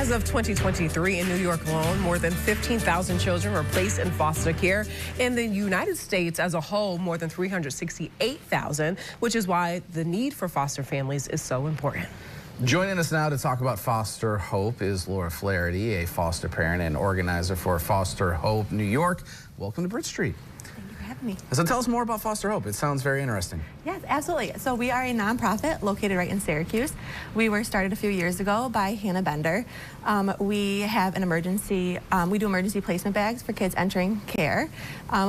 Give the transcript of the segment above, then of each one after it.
As of 2023 in New York alone, more than 15,000 children were placed in foster care. In the United States as a whole, more than 368,000, which is why the need for foster families is so important. Joining us now to talk about Foster Hope is Laura Flaherty, a foster parent and organizer for Foster Hope New York. Welcome to Bridge Street. Thank you for having me. So tell us more about Foster Hope. It sounds very interesting. Yes, absolutely. So we are a nonprofit located right in Syracuse. We were started a few years ago by Hannah Bender. We have an emergency, we do emergency placement bags for kids entering care.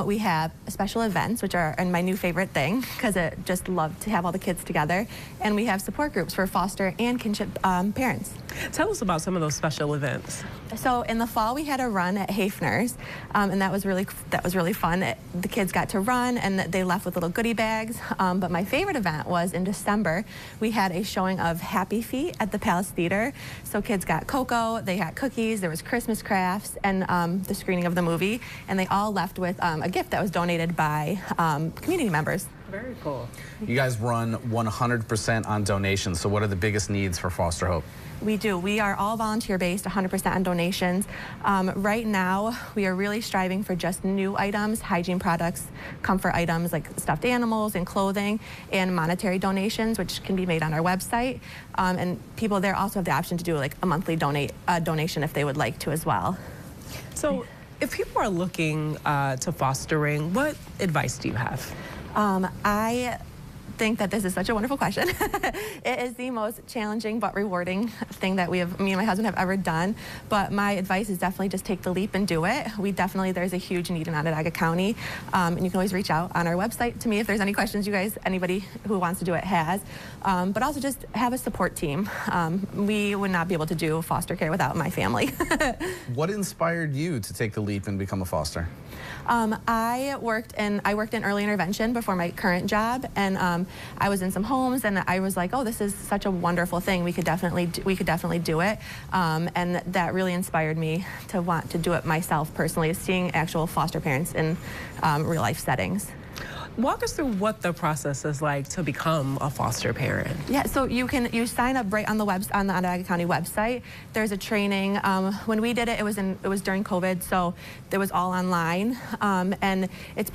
We have special events, which are my new favorite thing, because I just love to have all the kids together. And we have support groups for foster and kinship parents. Tell us about some of those special events. So in the fall, we had a run at FHNY's, and that was really fun. The kids got to run, and they left with little goodie bags. But my favorite event was in December. We had a showing of Happy Feet at the Palace Theater. So kids got cocoa, they had cookies, there was Christmas crafts, and the screening of the movie. And they all left with a gift that was donated by community members. Very cool. You guys run 100% on donations. So what are the biggest needs for Foster Hope? We do. We are all volunteer-based, 100% on donations. Right now, we are really striving for just new items, hygiene products, comfort items like stuffed animals and clothing, and monetary donations, which can be made on our website. And people there also have the option to do like a monthly donation if they would like to as well. So if people are looking to fostering, what advice do you have? I think that this is such a wonderful question. It is the most challenging but rewarding thing that me and my husband have ever done. But my advice is definitely just take the leap and do it. There's a huge need in Onondaga County. And you can always reach out on our website to me if there's any questions you guys, anybody who wants to do it has. But also just have a support team. We would not be able to do foster care without my family. What inspired you to take the leap and become a foster? I worked in early intervention before my current job, and I was in some homes, and I was like, oh, this is such a wonderful thing. We could definitely do it, and that really inspired me to want to do it myself personally, is seeing actual foster parents in real life settings. Walk us through what the process is like to become a foster parent. Yeah, so you sign up right on the Onondaga County website. There's a training. When we did it, it was during COVID, so it was all online. And it's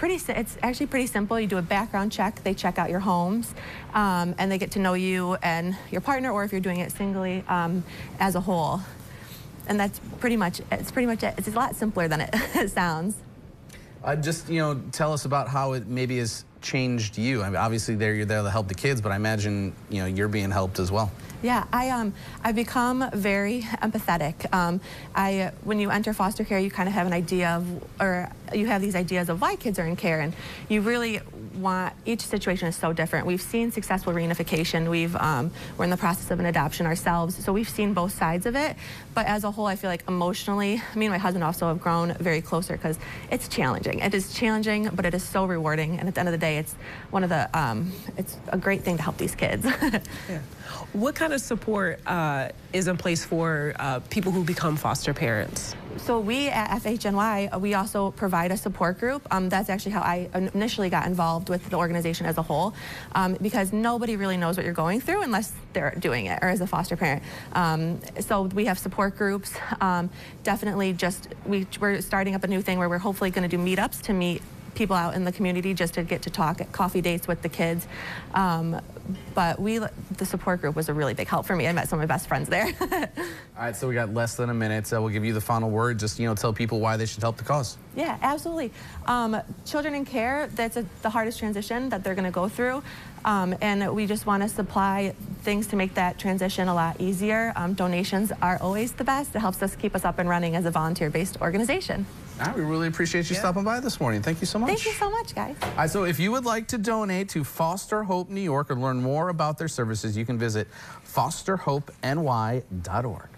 actually pretty simple. You do a background check. They check out your homes, and they get to know you and your partner, or if you're doing it singly, as a whole. And that's pretty much it. It's a lot simpler than it sounds. Just, tell us about how it maybe has changed you. I mean, obviously you're there to help the kids, but I imagine, you're being helped as well. Yeah, I've become very empathetic. When you enter foster care, you kind of have an idea of, or you have these ideas of why kids are in care, and you really each situation is so different. We've seen successful reunification. We're in the process of an adoption ourselves, so we've seen both sides of it. But as a whole, I feel like emotionally, me and my husband also have grown very closer because it's challenging. It is challenging, but it is so rewarding. And at the end of the day, it's it's a great thing to help these kids. Yeah. What kind of support is in place for people who become foster parents? So we at FHNY, we also provide a support group. That's actually how I initially got involved with the organization as a whole, because nobody really knows what you're going through unless they're doing it, or as a foster parent. So we have support groups. Definitely we're starting up a new thing where we're hopefully going to do meetups to meet people out in the community just to get to talk at coffee dates with the kids. But the support group was a really big help for me. I met some of my best friends there. All right, so we got less than a minute. So we'll give you the final word. Just, tell people why they should help the cause. Yeah, absolutely. Children in care, that's the hardest transition that they're going to go through. And we just want to supply things to make that transition a lot easier. Donations are always the best. It helps us keep us up and running as a volunteer-based organization. All right, we really appreciate you stopping by this morning. Thank you so much. Thank you so much, guys. All right, so if you would like to donate to Foster Hope New York or learn more about their services, you can visit fosterhopeny.org.